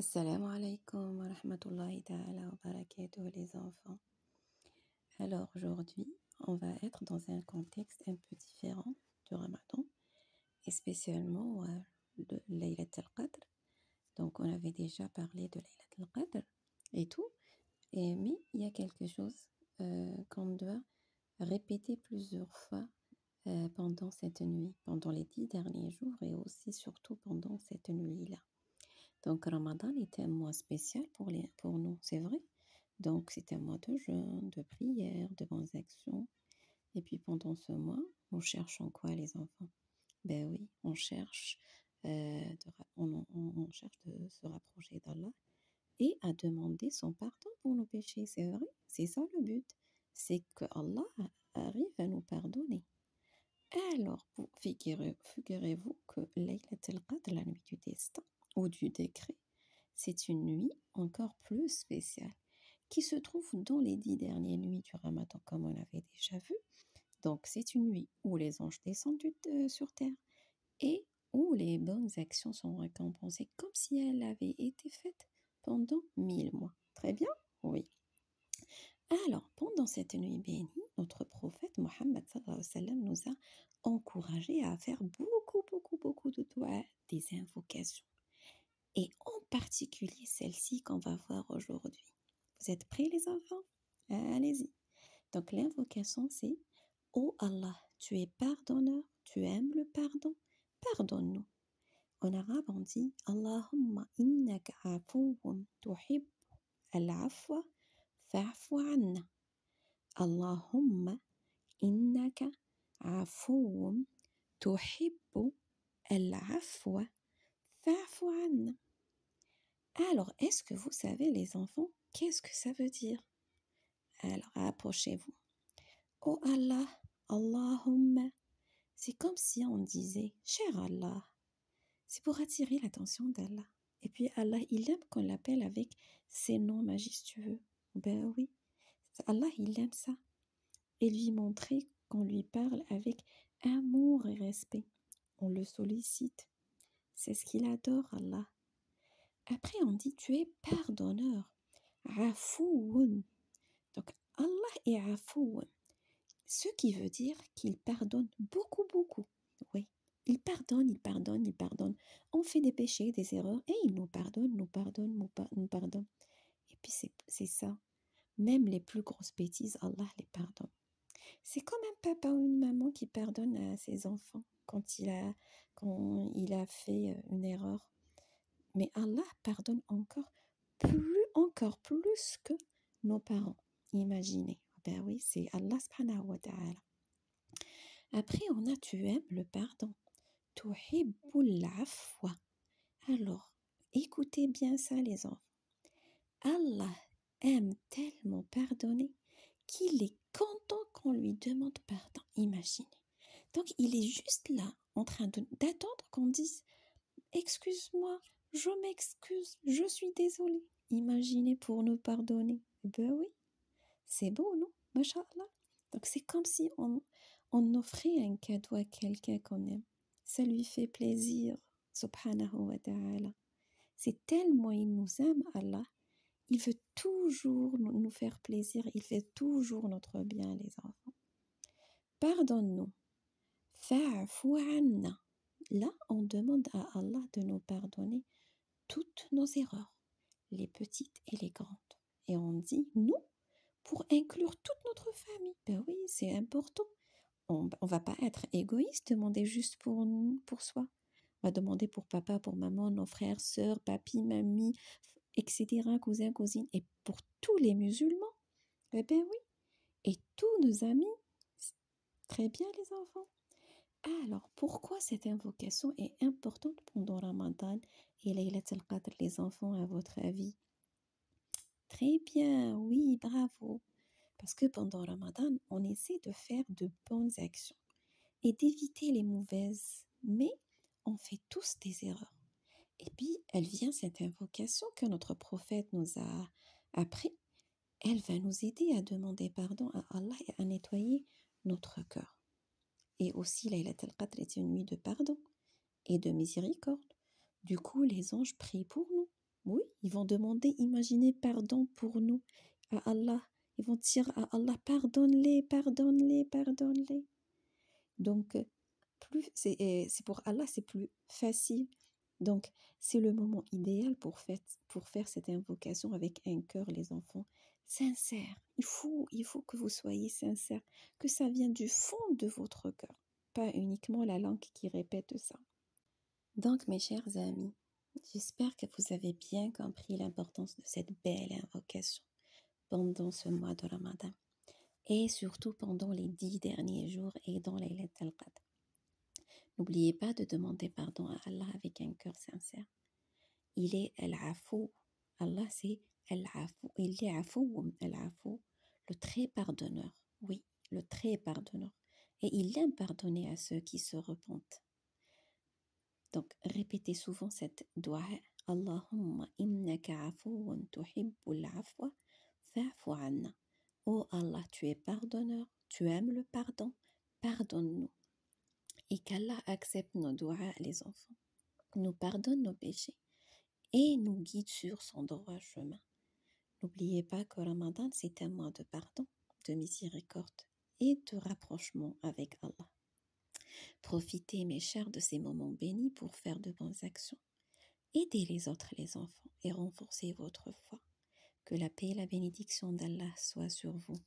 Assalamu alaikum wa rahmatullahi ta'ala wa barakatuh les enfants. Alors aujourd'hui, on va être dans un contexte un peu différent du Ramadan et spécialement de Laylat al-Qadr. Donc on avait déjà parlé de Laylat al-Qadr et tout, mais il y a quelque chose qu'on doit répéter plusieurs fois pendant cette nuit, pendant les 10 derniers jours et aussi surtout pendant cette nuit-là. Donc, Ramadan est un mois spécial pour nous, c'est vrai. Donc, c'est un mois de jeûne, de prière, de bonnes actions. Et puis, pendant ce mois, nous cherchons quoi, les enfants? Ben oui, on cherche, on cherche de se rapprocher d'Allah et à demander son pardon pour nos péchés, c'est vrai. C'est ça le but. C'est que Allah arrive à nous pardonner. Alors, figurez-vous que Laylat al-Qadr, la nuit du destin ou du décret, c'est une nuit encore plus spéciale qui se trouve dans les 10 dernières nuits du Ramadan, comme on avait déjà vu. Donc, c'est une nuit où les anges descendent sur terre et où les bonnes actions sont récompensées comme si elles avaient été faites pendant 1000 mois. Très bien? Oui. Alors, pendant cette nuit bénie, notre prophète Mohammed sallallahu alayhi wa sallam nous a encouragés à faire beaucoup de doigts, des invocations. Et en particulier celle-ci qu'on va voir aujourd'hui. Vous êtes prêts les enfants? Allez-y. Donc l'invocation c'est ô Allah, tu es pardonneur, tu aimes le pardon, pardonne-nous. En arabe on dit Allahumma innaka afuwun tuhibbu al-afwa fa'fu anna. Allahumma innaka afuwun tuhibbu al-afwa fa'fu anna. Alors, est-ce que vous savez, les enfants, qu'est-ce que ça veut dire? Alors, approchez-vous. Oh Allah, Allahumma. C'est comme si on disait, cher Allah. C'est pour attirer l'attention d'Allah. Et puis Allah, il aime qu'on l'appelle avec ses noms majestueux. Ben oui, Allah, il aime ça. Et lui montrer qu'on lui parle avec amour et respect. On le sollicite. C'est ce qu'il adore, Allah. Après, on dit tu es pardonneur. Afouun. Donc, Allah est afouun. Ce qui veut dire qu'il pardonne beaucoup. Oui, il pardonne. On fait des péchés, des erreurs, et il nous pardonne. Et puis, c'est ça. Même les plus grosses bêtises, Allah les pardonne. C'est comme un papa ou une maman qui pardonne à ses enfants quand il a fait une erreur. Mais Allah pardonne encore plus que nos parents. Imaginez. Ben oui, c'est Allah subhanahu wa ta'ala. Après, on a tu aimes le pardon. Tuhibbul afwa. Alors, écoutez bien ça les enfants. Allah aime tellement pardonner qu'il est content qu'on lui demande pardon. Imaginez. Donc, il est juste là, en train d'attendre qu'on dise « Excuse-moi, je m'excuse, je suis désolée. » Imaginez pour nous pardonner. Ben oui, c'est beau, non? Masha'Allah. Donc, c'est comme si on offrait un cadeau à quelqu'un qu'on aime. Ça lui fait plaisir, subhanahu wa ta'ala. C'est tellement il nous aime, Allah. Il veut toujours nous faire plaisir. Il fait toujours notre bien, les enfants. Pardonne-nous. Fa'fu anna. Là, on demande à Allah de nous pardonner toutes nos erreurs, les petites et les grandes. Et on dit nous pour inclure toute notre famille. Ben oui, c'est important. On ne va pas être égoïste, demander juste pour soi. On va demander pour papa, pour maman, nos frères, sœurs, papy, mamie, etc., cousins, cousines, et pour tous les musulmans. Eh bien oui. Et tous nos amis. Très bien les enfants. Alors, pourquoi cette invocation est importante pendant Ramadan et Laylat al-Qadr, les enfants, à votre avis? Très bien, oui, bravo. Parce que pendant Ramadan, on essaie de faire de bonnes actions et d'éviter les mauvaises. Mais on fait tous des erreurs. Et puis, elle vient, cette invocation que notre prophète nous a appris. Elle va nous aider à demander pardon à Allah et à nettoyer notre cœur. Et aussi, Laylat al-Qadr est une nuit de pardon et de miséricorde. Du coup, les anges prient pour nous. Oui, ils vont demander, imaginez, pardon pour nous à Allah. Ils vont dire à Allah, pardonne-les, pardonne-les, pardonne-les. Donc, c'est pour Allah, c'est plus facile. Donc, c'est le moment idéal pour faire cette invocation avec un cœur, les enfants, sincère. Il faut que vous soyez sincère, que ça vienne du fond de votre cœur, pas uniquement la langue qui répète ça. Donc, mes chers amis, j'espère que vous avez bien compris l'importance de cette belle invocation pendant ce mois de Ramadan et surtout pendant les 10 derniers jours et dans les Laylat al-Qadr. N'oubliez pas de demander pardon à Allah avec un cœur sincère. Il est Al-Afou. Allah, c'est Al-Afou. Il est Afou, Al-Afou, le très pardonneur. Oui, le très pardonneur. Et il aime pardonner à ceux qui se repentent. Donc, répétez souvent cette dua. Allahumma innaka afouun tuhibbul afwa fa'fu anna. Oh Allah, tu es pardonneur, tu aimes le pardon, pardonne-nous. Et qu'Allah accepte nos doigts, les enfants, nous pardonne nos péchés et nous guide sur son droit chemin. N'oubliez pas que Ramadan, c'est un mois de pardon, de miséricorde et de rapprochement avec Allah. Profitez, mes chers, de ces moments bénis pour faire de bonnes actions. Aidez les autres, les enfants, et renforcez votre foi. Que la paix et la bénédiction d'Allah soient sur vous.